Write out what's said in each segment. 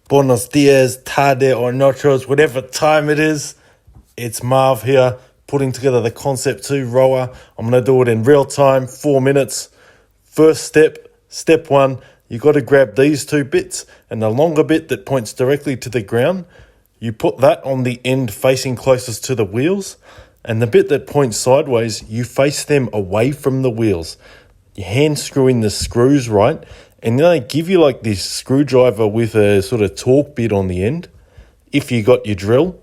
Buenos dias, tarde or noches, whatever time it is. It's Marv here, putting together the Concept 2 rower. I'm going to do it in real time, 4 minutes. First step one, you got to grab these two bits, and the longer bit that points directly to the ground, you put that on the end facing closest to the wheels, and the bit that points sideways, you face them away from the wheels. You hand screw in the screws right, and then they give you like this screwdriver with a sort of torque bit on the end. If you got your drill,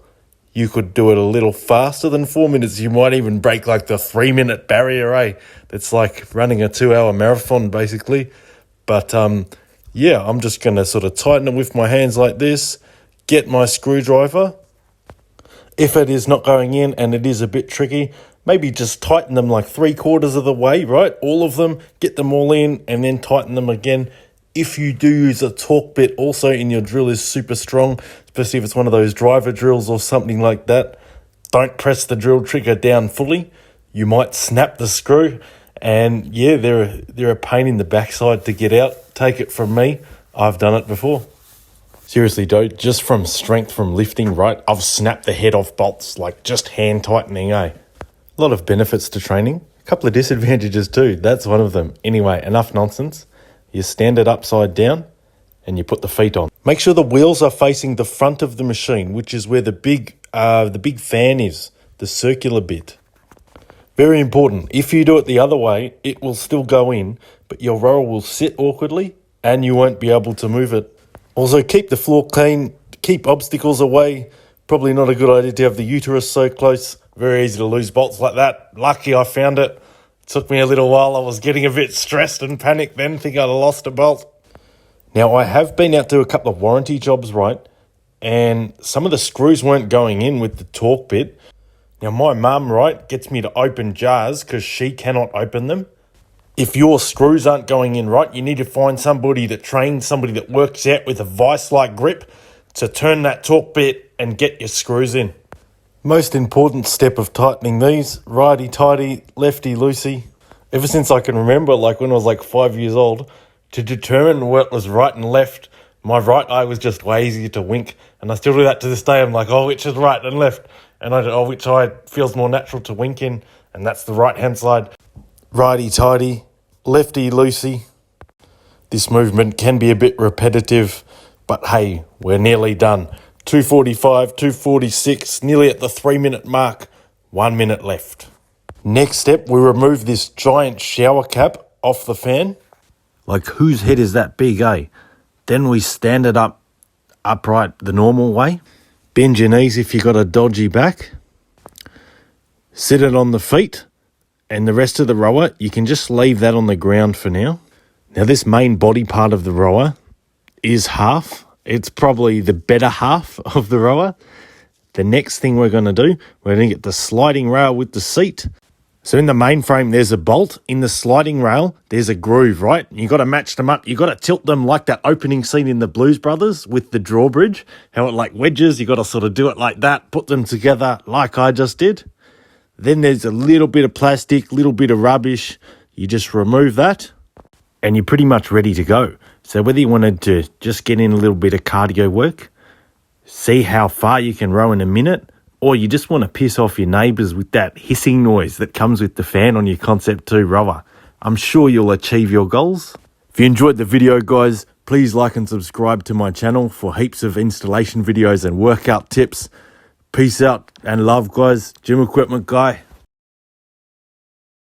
you could do it a little faster than 4 minutes. You might even break like the 3-minute barrier, eh? That's like running a 2-hour marathon basically. But yeah, I'm just going to sort of tighten it with my hands like this, get my screwdriver. If it is not going in and it is a bit tricky, maybe just tighten them like 3/4 of the way, right? All of them, get them all in and then tighten them again. If you do use a torque bit also in your drill is super strong, especially if it's one of those driver drills or something like that, don't press the drill trigger down fully. You might snap the screw, and yeah, they're a pain in the backside to get out. Take it from me, I've done it before. Seriously, though, just from strength from lifting, right, I've snapped the head off bolts, like just hand tightening, eh? A lot of benefits to training. A couple of disadvantages too, that's one of them. Anyway, enough nonsense. You stand it upside down and you put the feet on. Make sure the wheels are facing the front of the machine, which is where the big fan is, the circular bit. Very important. If you do it the other way, it will still go in, but your rower will sit awkwardly and you won't be able to move it. Also, keep the floor clean, keep obstacles away. Probably not a good idea to have the uterus so close. Very easy to lose bolts like that. Lucky I found it. It took me a little while. I was getting a bit stressed and panicked then, think I'd lost a bolt. Now, I have been out to a couple of warranty jobs, right? And some of the screws weren't going in with the torque bit. Now, my mum, right, gets me to open jars because she cannot open them. If your screws aren't going in right, you need to find somebody that trains, somebody that works out with a vice-like grip to turn that torque bit and get your screws in. Most important step of tightening these, righty-tighty, lefty-loosey. Ever since I can remember, like when I was like 5 years old, to determine what was right and left, my right eye was just way easier to wink. And I still do that to this day. I'm like, oh, which is right and left? And I don't know which eye feels more natural to wink in, and that's the right-hand side. Righty-tighty, lefty-loosey. This movement can be a bit repetitive, but hey, we're nearly done. 2:45, 2:46, nearly at the 3-minute mark, 1 minute left. Next step, we remove this giant shower cap off the fan. Like, whose head is that big, eh? Then we stand it up upright the normal way. Bend your knees if you got a dodgy back. Sit it on the feet. And the rest of the rower, you can just leave that on the ground for now. Now, this main body part of the rower is half. It's probably the better half of the rower. The next thing we're going to do, we're going to get the sliding rail with the seat. So in the main frame, there's a bolt. In the sliding rail, there's a groove, right? You got to match them up. You got to tilt them like that opening scene in the Blues Brothers with the drawbridge. How it like wedges. You got to sort of do it like that. Put them together like I just did. Then there's a little bit of plastic, little bit of rubbish. You just remove that and you're pretty much ready to go. So whether you wanted to just get in a little bit of cardio work, see how far you can row in a minute, or you just want to piss off your neighbours with that hissing noise that comes with the fan on your Concept 2 rower, I'm sure you'll achieve your goals. If you enjoyed the video, guys, please like and subscribe to my channel for heaps of installation videos and workout tips. Peace out and love, guys. Gym Equipment Guy.